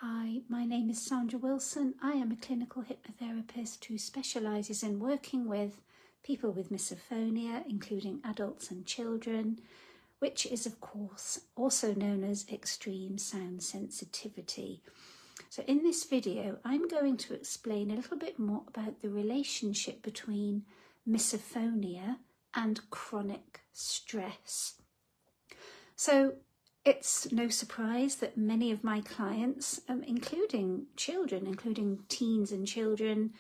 Hi, my name is Sandra Wilson. I am a clinical hypnotherapist who specialises in working with people with misophonia, including adults and children, which is of course also known as extreme sound sensitivity. So in this video, I'm going to explain a little bit more about the relationship between misophonia and chronic stress. So it's no surprise that many of my clients, including children, including teens and children,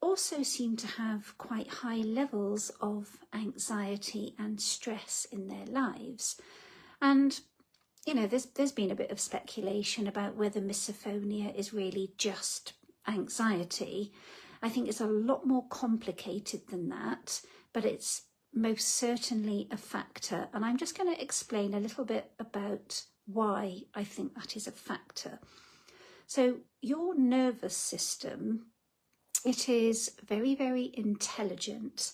also seem to have quite high levels of anxiety and stress in their lives. And, you know, there's been a bit of speculation about whether misophonia is really just anxiety. I think it's a lot more complicated than that, but it's most certainly a factor, and I'm just going to explain a little bit about why I think that is a factor. So your nervous system, it is very, very intelligent,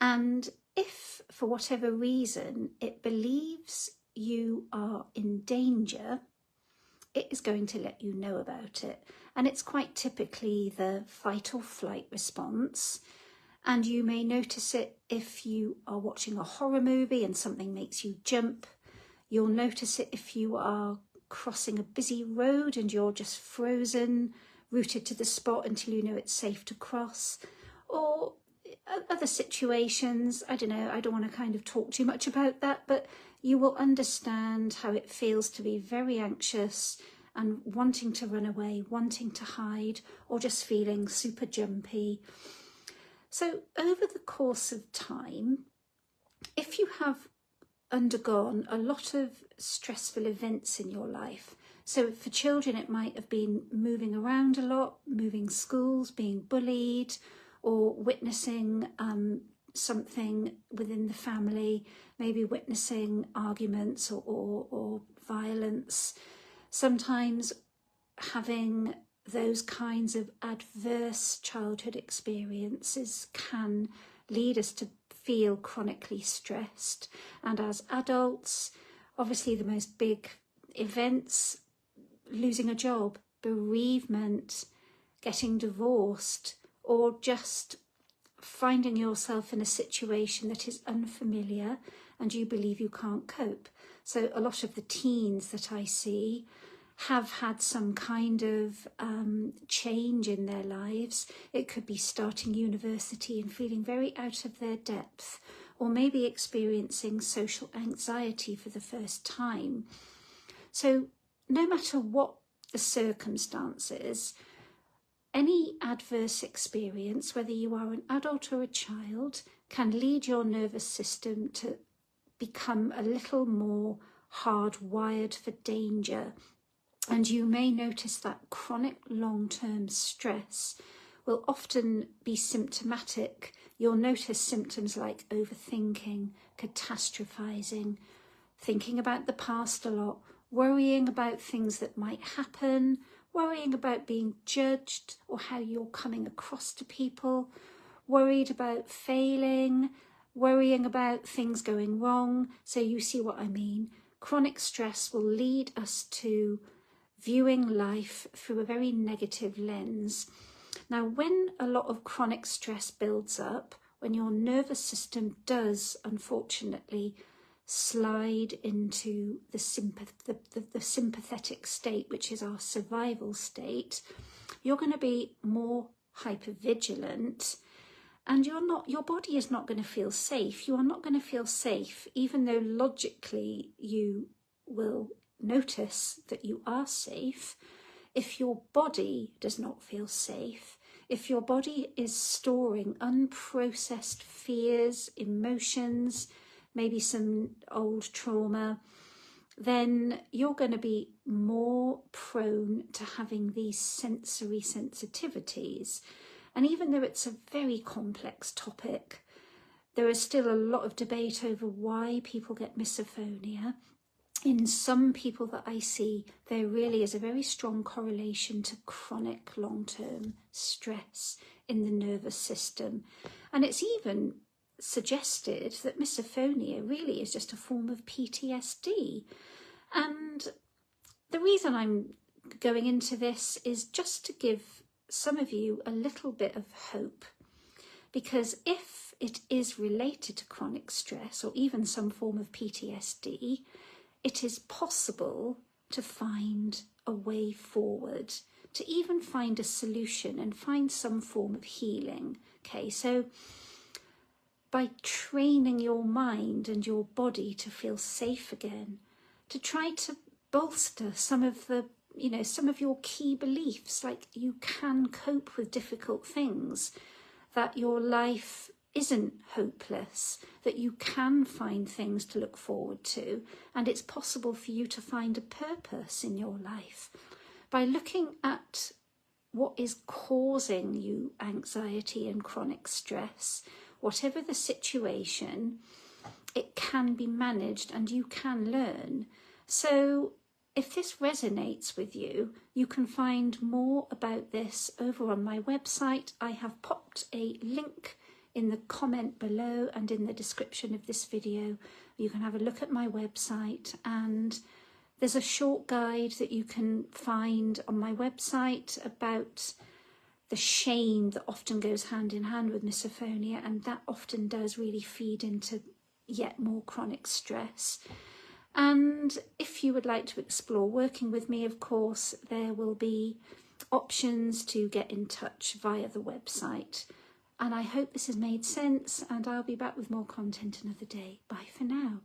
and if for whatever reason it believes you are in danger, it is going to let you know about it, and it's quite typically the fight or flight response. And you may notice it if you are watching a horror movie and something makes you jump. You'll notice it if you are crossing a busy road and you're just frozen, rooted to the spot until you know it's safe to cross. Or other situations, I don't know, I don't want to kind of talk too much about that, but you will understand how it feels to be very anxious and wanting to run away, wanting to hide, or just feeling super jumpy. So over the course of time, if you have undergone a lot of stressful events in your life, so for children it might have been moving around a lot, moving schools, being bullied, or witnessing something within the family, maybe witnessing arguments or violence, sometimes having those kinds of adverse childhood experiences can lead us to feel chronically stressed. And as adults, obviously the most big events, losing a job, bereavement, getting divorced, or just finding yourself in a situation that is unfamiliar and you believe you can't cope. So a lot of the teens that I see have had some kind of change in their lives. It could be starting university and feeling very out of their depth, or maybe experiencing social anxiety for the first time. So no matter what the circumstances, any adverse experience, whether you are an adult or a child, can lead your nervous system to become a little more hardwired for danger. And you may notice that chronic long-term stress will often be symptomatic. You'll notice symptoms like overthinking, catastrophizing, thinking about the past a lot, worrying about things that might happen, worrying about being judged or how you're coming across to people, worried about failing, worrying about things going wrong. So you see what I mean. Chronic stress will lead us to viewing life through a very negative lens. Now, when a lot of chronic stress builds up, when your nervous system does, unfortunately, slide into the sympathetic state, which is our survival state, you're going to be more hypervigilant, and your body is not going to feel safe. You are not going to feel safe, even though logically you will notice that you are safe. If your body does not feel safe, if your body is storing unprocessed fears, emotions, maybe some old trauma, then you're going to be more prone to having these sensory sensitivities. And even though it's a very complex topic, there is still a lot of debate over why people get misophonia. In some people that I see, there really is a very strong correlation to chronic long-term stress in the nervous system. And it's even suggested that misophonia really is just a form of PTSD. And the reason I'm going into this is just to give some of you a little bit of hope, because if it is related to chronic stress or even some form of PTSD, it is possible to find a way forward, to even find a solution and find some form of healing. Okay, so by training your mind and your body to feel safe again, to try to bolster some of the, some of your key beliefs, like you can cope with difficult things, that your life isn't hopeless, that you can find things to look forward to, and it's possible for you to find a purpose in your life. By looking at what is causing you anxiety and chronic stress, whatever the situation, it can be managed and you can learn. So if this resonates with you, you can find more about this over on my website. I have popped a link in the comment below and in the description of this video. You can have a look at my website, and there's a short guide that you can find on my website about the shame that often goes hand in hand with misophonia, and that often does really feed into yet more chronic stress. And if you would like to explore working with me, of course, there will be options to get in touch via the website. And I hope this has made sense, and I'll be back with more content another day. Bye for now.